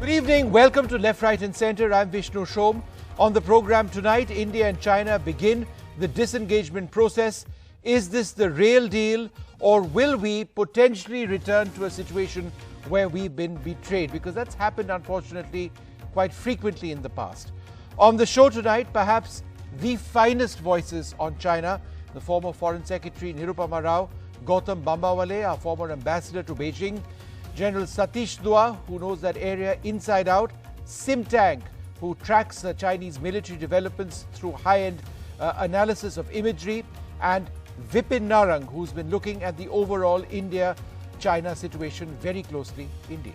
Good evening. Welcome to Left, Right and Centre. I'm Vishnu Shom. On the program tonight, India and China begin the disengagement process. Is this the real deal, or will we potentially return to a situation where we've been betrayed? Because that's happened, unfortunately, quite frequently in the past. On the show tonight, perhaps the finest voices on China, the former Foreign Secretary Nirupama Rao, Gautam Bambawale, our former ambassador to Beijing, General Satish Dua, who knows that area inside out, Sim Tang, who tracks Chinese military developments through high-end analysis of imagery, and Vipin Narang, who's been looking at the overall India-China situation very closely indeed.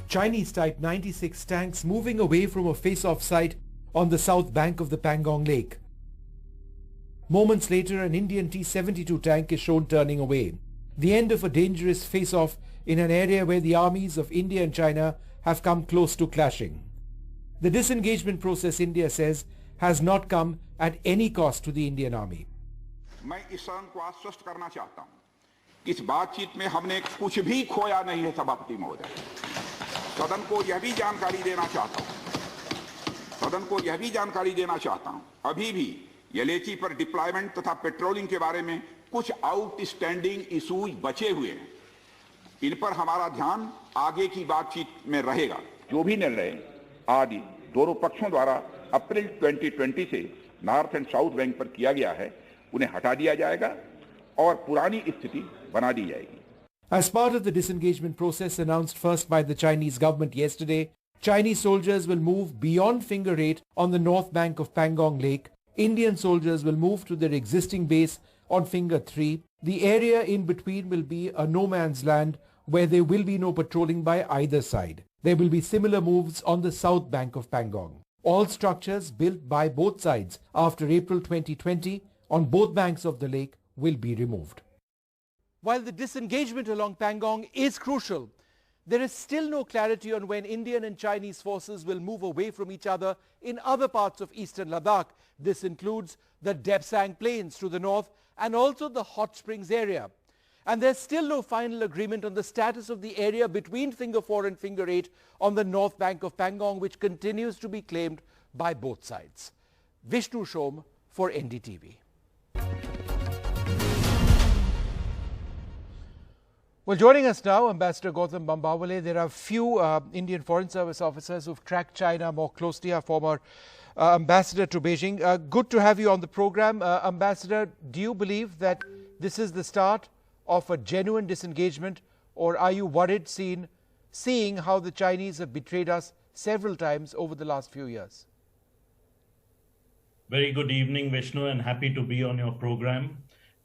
Chinese Type 96 tanks moving away from a face-off site on the south bank of the Pangong Lake. Moments later, an Indian T-72 tank is shown turning away. The end of a dangerous face-off in an area where the armies of India and China have come close to clashing. The disengagement process, India says, has not come at any cost to the Indian army. मैं इस सदन को आश्वस्त करना चाहता हूं कि इस बातचीत में हमने कुछ भी खोया नहीं है सभापति महोदय। सदन को यह भी जानकारी देना चाहता हूं अभी भी यलेची पर डिप्लॉयमेंट तथा पेट्रोलिंग के बारे में कुछ आउटस्टैंडिंग इश्यूज बचे हुए हैं। इन पर हमारा ध्यान आगे की बातचीत में रहेगा। जो भी निर्णय आज दोनों पक्षों द्वारा अप्रैल 2020 से नॉर्थ एंड साउथ बैंक पर किया गया है, उन्हें हटा दिया जाएगा और पुरानी स्थिति बना दी जाएगी। As part of the disengagement process announced first by the Chinese government yesterday, Chinese soldiers will move beyond Finger 8 on the north bank of Pangong Lake. Indian soldiers will move to their existing base on Finger 3. The area in between will be a no man's land where there will be no patrolling by either side. There will be similar moves on the south bank of Pangong. All structures built by both sides after April 2020 on both banks of the lake will be removed. While the disengagement along Pangong is crucial, there is still no clarity on when Indian and Chinese forces will move away from each other in other parts of eastern Ladakh. This includes the Depsang Plains to the north and also the Hot Springs area. And there's still no final agreement on the status of the area between Finger 4 and Finger 8 on the north bank of Pangong, which continues to be claimed by both sides. Vishnu Shom for NDTV. Well, joining us now, Ambassador Gautam Bambawale. There are few Indian Foreign Service officers who've tracked China more closely, our former ambassador to Beijing. Good to have you on the program. Ambassador, do you believe that this is the start of a genuine disengagement, or are you worried seeing how the Chinese have betrayed us several times over the last few years? Very good evening, Vishnu, and happy to be on your program.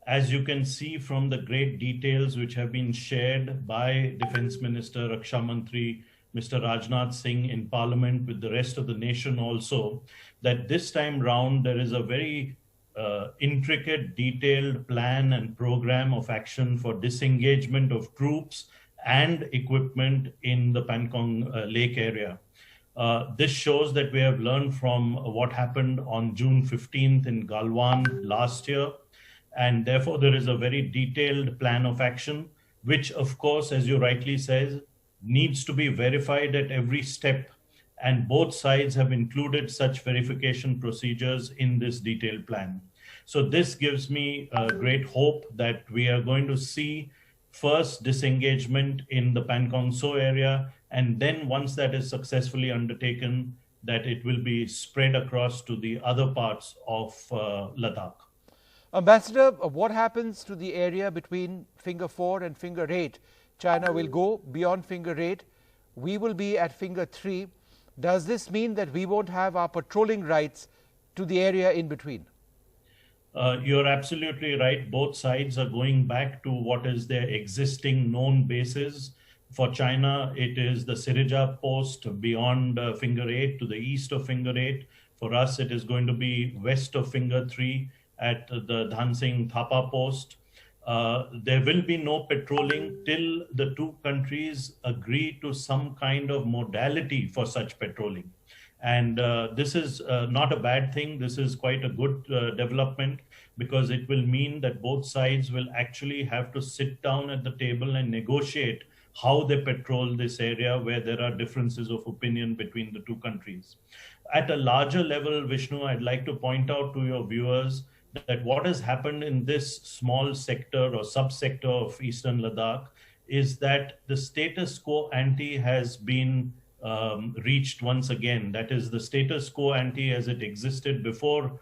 As you can see from the great details which have been shared by Defence Minister Raksha Mantri Mr. Rajnath Singh in Parliament with the rest of the nation also, that this time round there is a very intricate, detailed plan and program of action for disengagement of troops and equipment in the Pangong Lake area. This shows that we have learned from what happened on June 15th in Galwan last year. And therefore, there is a very detailed plan of action, which, of course, as you rightly says, needs to be verified at every step. And both sides have included such verification procedures in this detailed plan. So this gives me great hope that we are going to see first disengagement in the Pangong Tso area. And then once that is successfully undertaken, that it will be spread across to the other parts of Ladakh. Ambassador, what happens to the area between Finger 4 and Finger 8? China will go beyond Finger 8. We will be at Finger 3. Does this mean that we won't have our patrolling rights to the area in between? You're absolutely right. Both sides are going back to what is their existing known bases. For China, it is the Sirija post beyond Finger 8 to the east of Finger 8. For us, it is going to be west of Finger 3. At the Dhansing Thapa post. There will be no patrolling till the two countries agree to some kind of modality for such patrolling. And this is not a bad thing. This is quite a good development. because it will mean that both sides will actually have to sit down at the table and negotiate how they patrol this area where there are differences of opinion between the two countries. At a larger level, Vishnu, I'd like to point out to your viewers that what has happened in this small sector or subsector of Eastern Ladakh is that the status quo ante has been reached once again. That is, the status quo ante as it existed before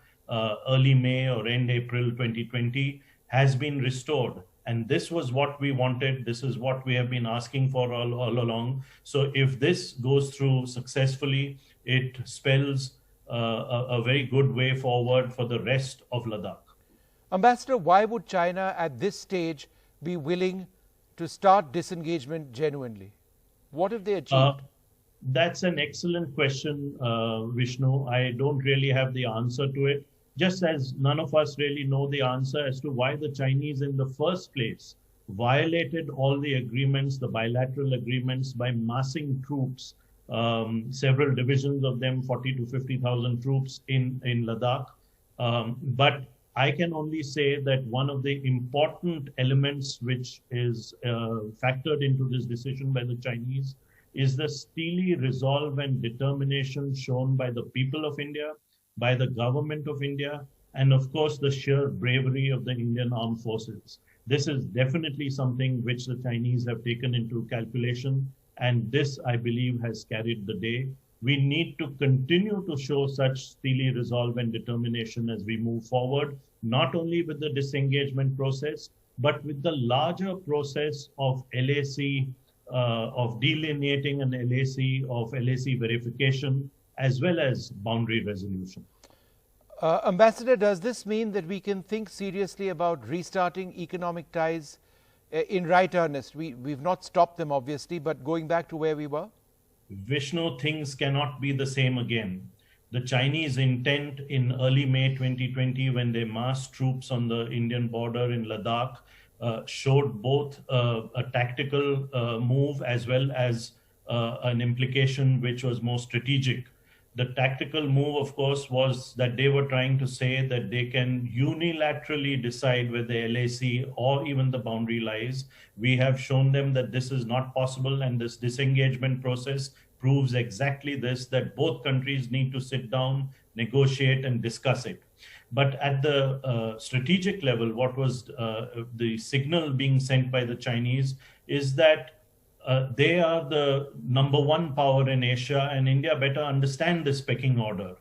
early May or end April 2020 has been restored. And this was what we wanted. This is what we have been asking for all along. So if this goes through successfully, it spells a very good way forward for the rest of Ladakh. Ambassador, why would China at this stage be willing to start disengagement genuinely? What have they achieved? That's an excellent question, Vishnu. I don't really have the answer to it. Just as none of us really know the answer as to why the Chinese in the first place violated all the agreements, the bilateral agreements, by massing troops, several divisions of them, 40 to 50,000 troops in Ladakh. But I can only say that one of the important elements which is factored into this decision by the Chinese is the steely resolve and determination shown by the people of India, by the government of India, and of course the sheer bravery of the Indian armed forces. This is definitely something which the Chinese have taken into calculation, and this, I believe, has carried the day. We need to continue to show such steely resolve and determination as we move forward, not only with the disengagement process, but with the larger process of LAC, of delineating an LAC, of LAC verification, as well as boundary resolution. Ambassador, does this mean that we can think seriously about restarting economic ties in right earnest? We've not stopped them, obviously, but going back to where we were? Vishnu, things cannot be the same again. The Chinese intent in early May 2020, when they massed troops on the Indian border in Ladakh, showed both a tactical move as well as an implication which was more strategic. The tactical move, of course, was that they were trying to say that they can unilaterally decide where the LAC or even the boundary lies. We have shown them that this is not possible, and this disengagement process proves exactly this, that both countries need to sit down, negotiate, and discuss it. But at the strategic level, what was the signal being sent by the Chinese is that they are the #1 power in Asia, and India better understand this pecking order.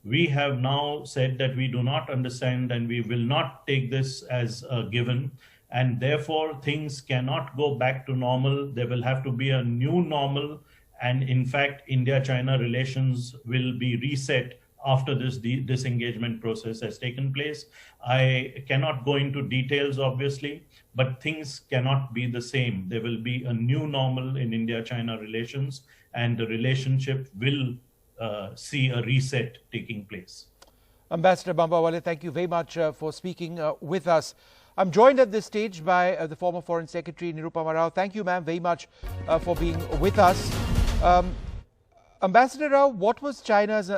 We have now said that we do not understand and we will not take this as a given, and therefore things cannot go back to normal. There will have to be a new normal, and in fact, India-China relations will be reset after this disengagement process has taken place. I cannot go into details, obviously, but things cannot be the same. There will be a new normal in India-China relations, and the relationship will see a reset taking place. Ambassador Bambawale, thank you very much for speaking with us. I'm joined at this stage by the former Foreign Secretary, Nirupama Rao. Thank you, ma'am, very much for being with us. Ambassador Rao, what was China's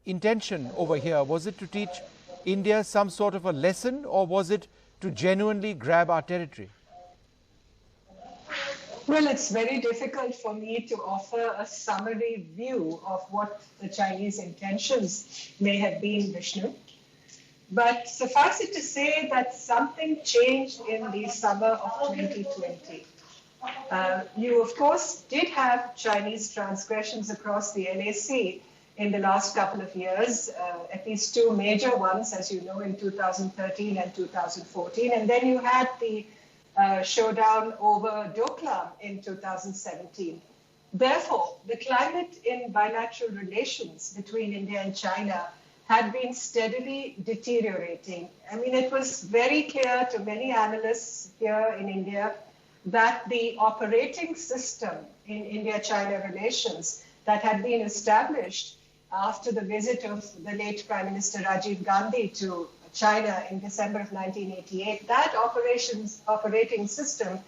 intention over here? Was it to teach India some sort of a lesson, or was it to genuinely grab our territory? Well, it's very difficult for me to offer a summary view of what the Chinese intentions may have been, Vishnu. But suffice it to say that something changed in the summer of 2020. You, of course, did have Chinese transgressions across the LAC in the last couple of years, at least two major ones, as you know, in 2013 and 2014. And then you had the showdown over Doklam in 2017. Therefore, the climate in bilateral relations between India and China had been steadily deteriorating. I mean, it was very clear to many analysts here in India that the operating system in India-China relations that had been established after the visit of the late Prime Minister Rajiv Gandhi to China in December of 1988, that operating system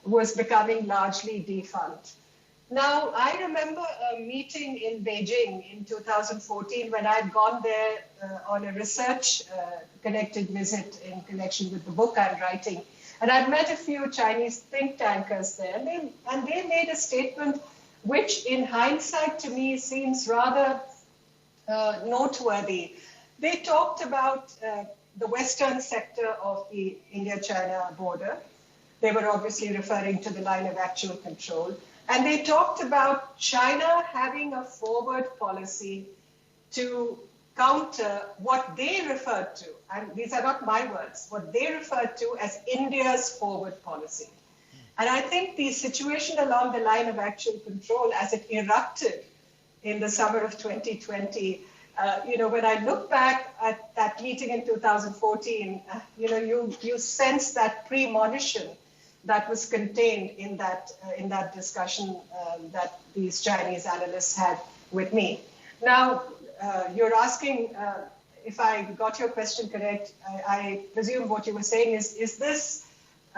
was becoming largely defunct. Now, I remember a meeting in Beijing in 2014 when I'd gone there on a research-connected visit in connection with the book I'm writing. And I'd met a few Chinese think tankers there, and they made a statement which, in hindsight, to me, seems rather noteworthy. They talked about the western sector of the India-China border. They were obviously referring to the line of actual control. And they talked about China having a forward policy to counter what they referred to, and these are not my words, what they referred to as India's forward policy. And I think the situation along the line of actual control as it erupted in the summer of 2020, when I look back at that meeting in 2014, you sense that premonition that was contained in that discussion that these Chinese analysts had with me. Now, you're asking if I got your question correct. I presume what you were saying is this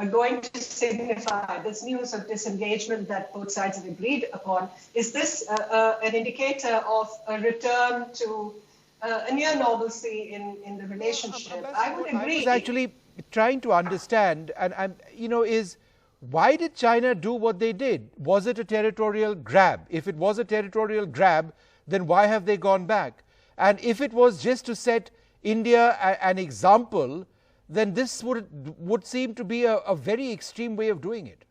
going to signify this news of disengagement that both sides have agreed upon? Is this an indicator of a return to a near normalcy in the relationship? I would agree. I was actually trying to understand, and is why did China do what they did? Was it a territorial grab? If it was a territorial grab, then why have they gone back? And if it was just to set India an example, then this would seem to be a very extreme way of doing it.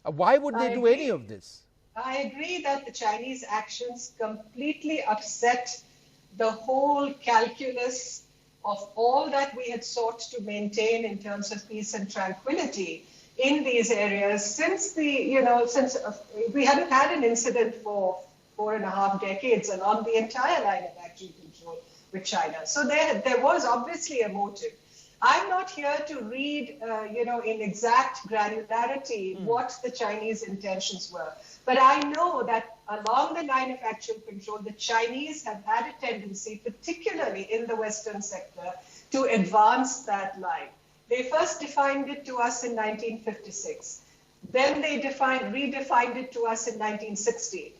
Why would they do any of this? I agree that the Chinese actions completely upset the whole calculus of all that we had sought to maintain in terms of peace and tranquility in these areas since we hadn't had an incident for 4.5 decades along the entire line of actual control with China. So there was obviously a motive. I'm not here to read, in exact granularity what the Chinese intentions were. But I know that along the line of actual control, the Chinese have had a tendency, particularly in the Western sector, to advance that line. They first defined it to us in 1956. Then they redefined it to us in 1960.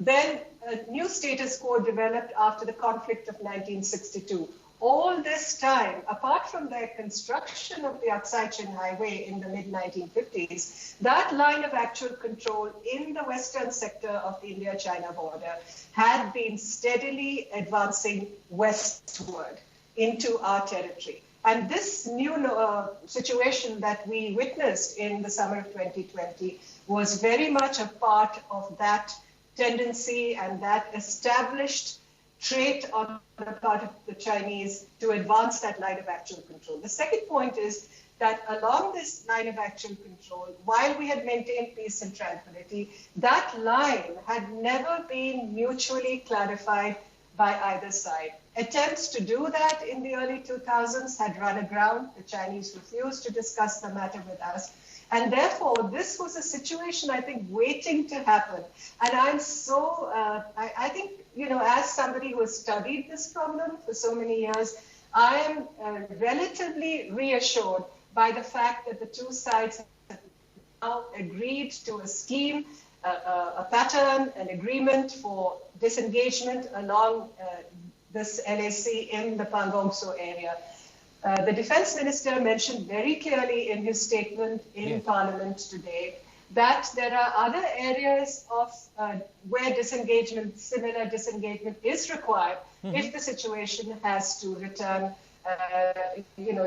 Then a new status quo developed after the conflict of 1962. All this time, apart from their construction of the Aksai-Chin Highway in the mid-1950s, that line of actual control in the western sector of the India-China border had been steadily advancing westward into our territory. And this new situation that we witnessed in the summer of 2020 was very much a part of that tendency and that established trait on the part of the Chinese to advance that line of actual control. The second point is that along this line of actual control, while we had maintained peace and tranquility, that line had never been mutually clarified by either side. Attempts to do that in the early 2000s had run aground. The Chinese refused to discuss the matter with us. And therefore, this was a situation, I think, waiting to happen. And I'm so, I think, as somebody who has studied this problem for so many years, I am relatively reassured by the fact that the two sides have now agreed to a scheme, a pattern, an agreement for disengagement along this LAC in the Pangong Tso area. The defense minister mentioned very clearly in his statement in Parliament today that there are other areas of where disengagement, similar disengagement is required if the situation has to return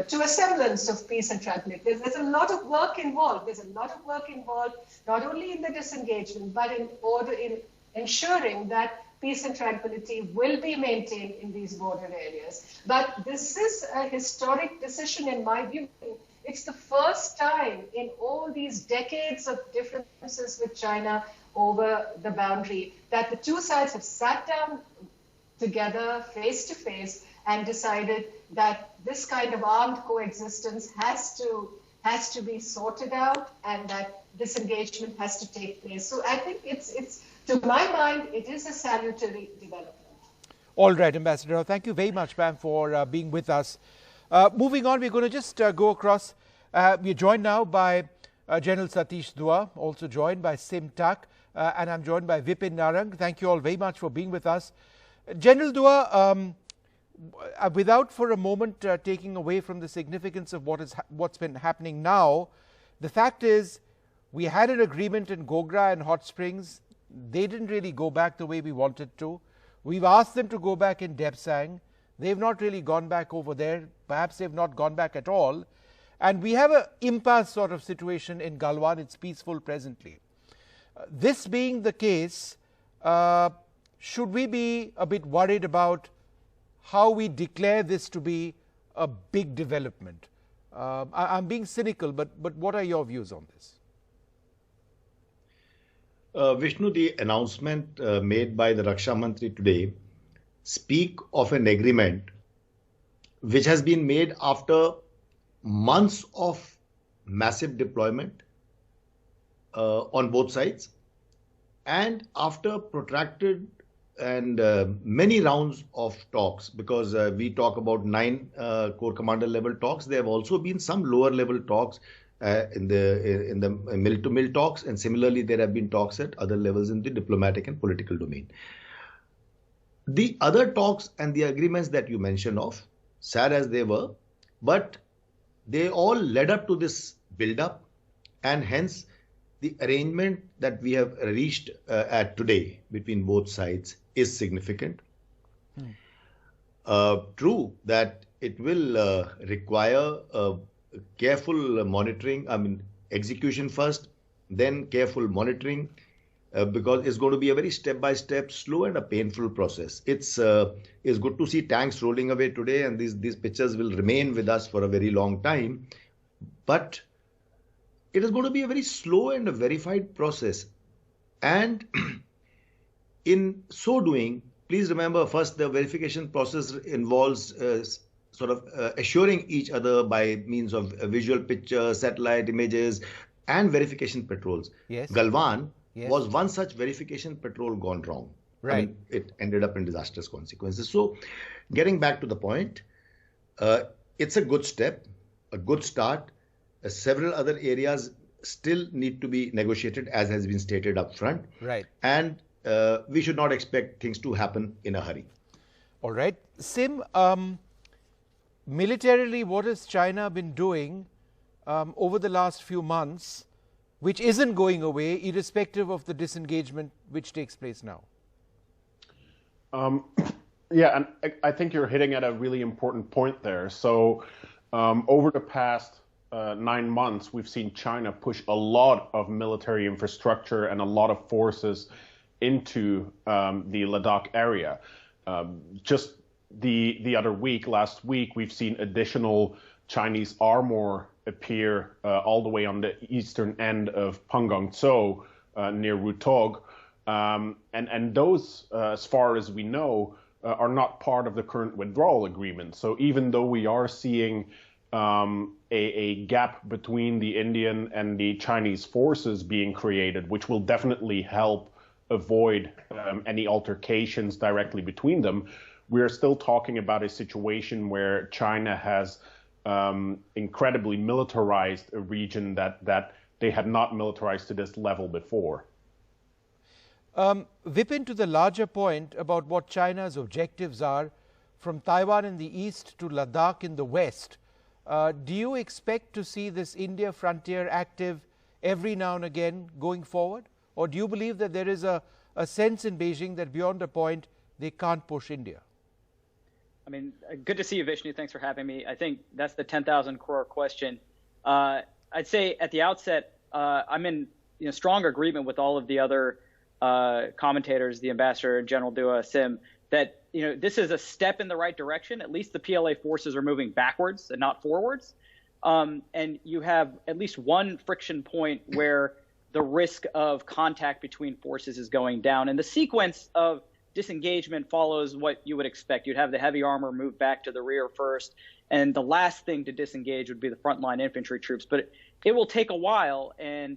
to a semblance of peace and tranquility. There's a lot of work involved. There's a lot of work involved, not only in the disengagement, but in ensuring that peace and tranquility will be maintained in these border areas. But this is a historic decision in my view. It's the first time in all these decades of differences with China over the boundary that the two sides have sat down together face to face and decided that this kind of armed coexistence has to be sorted out and that disengagement has to take place. So I think it's to my mind, it is a salutary development. All right, Ambassador. Thank you very much, ma'am, for being with us. Moving on, we're going to just go across. We're joined now by General Satish Dua, also joined by Sim Tak, and I'm joined by Vipin Narang. Thank you all very much for being with us. General Dua, without for a moment taking away from the significance of what's been happening now, the fact is we had an agreement in Gogra and Hot Springs. They didn't really go back the way we wanted to. We've asked them to go back in Depsang. They've not really gone back over there. Perhaps they've not gone back at all. And we have an impasse sort of situation in Galwan. It's peaceful presently. This being the case, should we be a bit worried about how we declare this to be a big development? I'm being cynical, but what are your views on this? Vishnu, the announcement made by the Raksha Mantri today speak of an agreement which has been made after months of massive deployment on both sides and after protracted and many rounds of talks, because we talk about 9 Corps Commander level talks. There have also been some lower level talks in the mill to mill talks, and similarly there have been talks at other levels in the diplomatic and political domain. The other talks and the agreements that you mentioned of, sad as they were, but they all led up to this build-up, and hence the arrangement that we have reached at today between both sides is significant. True that it will require careful monitoring, execution first, then careful monitoring, because it's going to be a very step-by-step, slow and a painful process. It's good to see tanks rolling away today, and these pictures will remain with us for a very long time. But it is going to be a very slow and a verified process. And in so doing, please remember, first, the verification process involves assuring each other by means of visual pictures, satellite images, and verification patrols. Yes. Galwan was one such verification patrol gone wrong. Right. It ended up in disastrous consequences. So, getting back to the point, it's a good step, a good start. Several other areas still need to be negotiated, as has been stated up front. Right. And we should not expect things to happen in a hurry. All right. Sim, militarily, what has China been doing over the last few months, which isn't going away, irrespective of the disengagement which takes place now? Yeah, and I think you're hitting at a really important point there. So over the past 9 months, we've seen China push a lot of military infrastructure and a lot of forces into the Ladakh area. Just the other week, last week, we've seen additional Chinese armor appear all the way on the eastern end of Pangong Tso near Rutog. And those, as far as we know, are not part of the current withdrawal agreement. So even though we are seeing a gap between the Indian and the Chinese forces being created, which will definitely help avoid any altercations directly between them, we are still talking about a situation where China has incredibly militarized a region that they had not militarized to this level before. Vipin, to the larger point about what China's objectives are, from Taiwan in the east to Ladakh in the west, do you expect to see this India frontier active every now and again going forward? Or do you believe that there is a sense in Beijing that beyond a point they can't push India? I mean, good to see you, Vishnu. Thanks for having me. I think that's the 10,000 crore question. I'd say at the outset, I'm in strong agreement with all of the other commentators, the ambassador, General Dua, Sim, that this is a step in the right direction. At least the PLA forces are moving backwards and not forwards. And you have at least one friction point where the risk of contact between forces is going down. And the sequence of disengagement follows what you would expect. You'd have the heavy armor move back to the rear first, and the last thing to disengage would be the frontline infantry troops. But it will take a while, and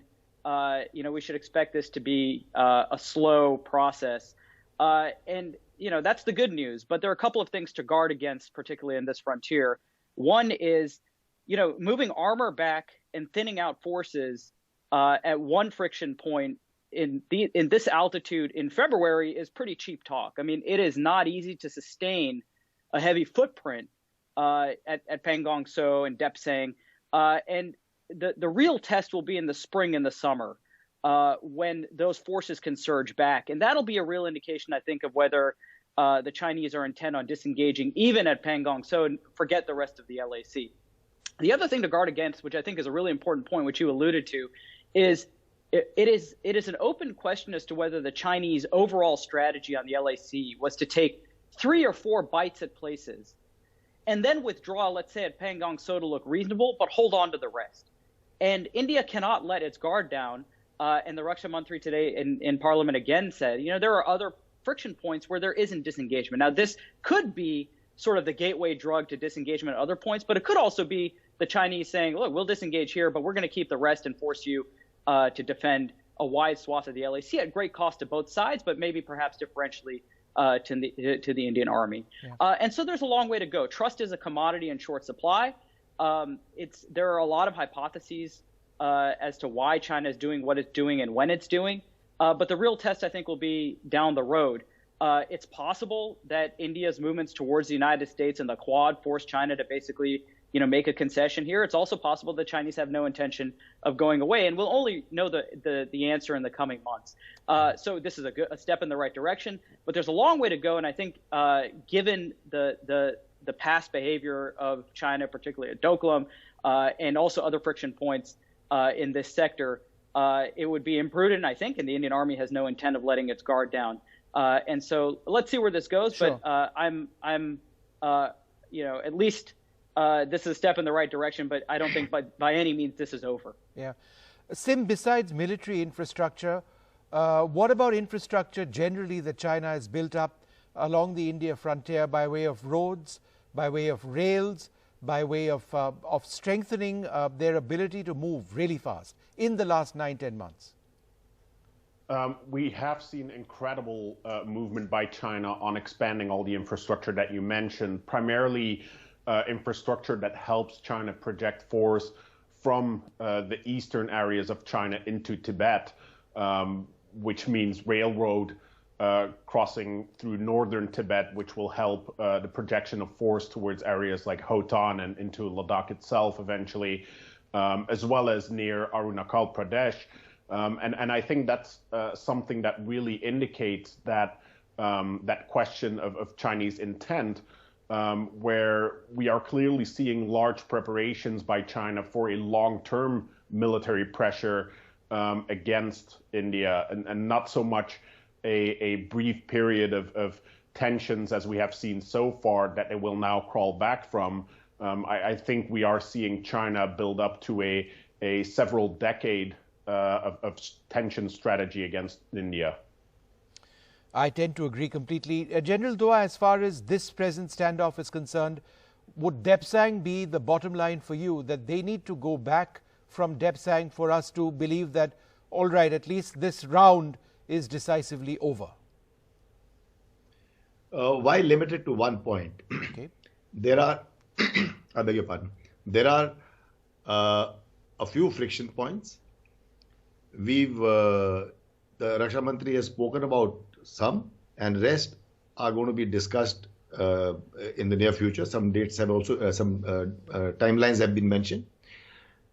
we should expect this to be a slow process. And that's the good news. But there are a couple of things to guard against, particularly in this frontier. One is, moving armor back and thinning out forces at one friction point in this altitude in February is pretty cheap talk. I mean, it is not easy to sustain a heavy footprint at Pangong So and Depsang. And the real test will be in the spring and the summer when those forces can surge back. And that'll be a real indication, I think, of whether the Chinese are intent on disengaging even at Pangong So and forget the rest of the LAC. The other thing to guard against, which I think is a really important point, which you alluded to, is it is an open question as to whether the Chinese overall strategy on the LAC was to take 3 or 4 bites at places and then withdraw, let's say, at Pangong So to look reasonable, but hold on to the rest. And India cannot let its guard down. And the Raksha Mantri today in Parliament again said, there are other friction points where there isn't disengagement. Now, this could be sort of the gateway drug to disengagement at other points, but it could also be the Chinese saying, look, we'll disengage here, but we're going to keep the rest and force you to defend a wide swath of the LAC at great cost to both sides, but maybe perhaps differentially to the Indian Army. Yeah. And so there's a long way to go. Trust is a commodity in short supply. There are a lot of hypotheses as to why China is doing what it's doing and when it's doing. But the real test, I think, will be down the road. It's possible that India's movements towards the United States and the Quad force China to basically make a concession here. It's also possible the Chinese have no intention of going away, and we'll only know the answer in the coming months. So this is a step in the right direction, but there's a long way to go. And I think given the past behavior of China, particularly at Doklam, and also other friction points in this sector, it would be imprudent, I think, and the Indian Army has no intent of letting its guard down. And so let's see where this goes. Sure. But I'm at least this is a step in the right direction, but I don't think by any means this is over. Yeah. Sim, besides military infrastructure, what about infrastructure generally that China has built up along the India frontier by way of roads, by way of rails, by way of strengthening their ability to move really fast in the last 9-10 months? We have seen incredible movement by China on expanding all the infrastructure that you mentioned, primarily infrastructure that helps China project force from the eastern areas of China into Tibet, which means railroad crossing through northern Tibet, which will help the projection of force towards areas like Hotan and into Ladakh itself eventually, as well as near Arunachal Pradesh. And I think that's something that really indicates that that question of Chinese intent, where we are clearly seeing large preparations by China for a long-term military pressure against India, and not so much a brief period of tensions as we have seen so far that they will now crawl back from. I think we are seeing China build up to a several decade of tension strategy against India. I tend to agree completely. General Dua, as far as this present standoff is concerned, would Depsang be the bottom line for you, that they need to go back from Depsang for us to believe that, all right, at least this round is decisively over? Why limited to one point? Okay. There are, I beg your pardon, there are a few friction points. The Raksha Mantri has spoken about some, and rest are going to be discussed in the near future. Some dates have also, some timelines have been mentioned.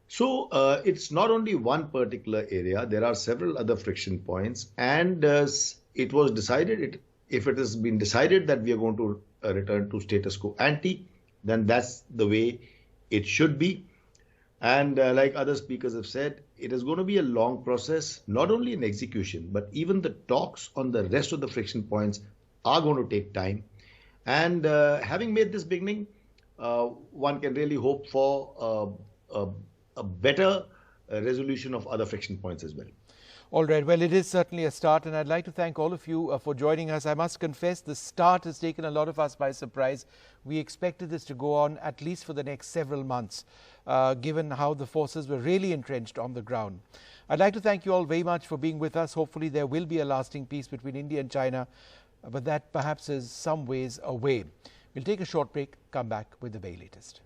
So it's not only one particular area, there are several other friction points, and it was decided, if it has been decided that we are going to return to status quo ante, then that's the way it should be. And like other speakers have said, it is going to be a long process, not only in execution, but even the talks on the rest of the friction points are going to take time. And having made this beginning, one can really hope for a better resolution of other friction points as well. All right. Well, it is certainly a start, and I'd like to thank all of you for joining us. I must confess, the start has taken a lot of us by surprise. We expected this to go on at least for the next several months, given how the forces were really entrenched on the ground. I'd like to thank you all very much for being with us. Hopefully there will be a lasting peace between India and China, but that perhaps is some ways away. We'll take a short break, come back with the very latest.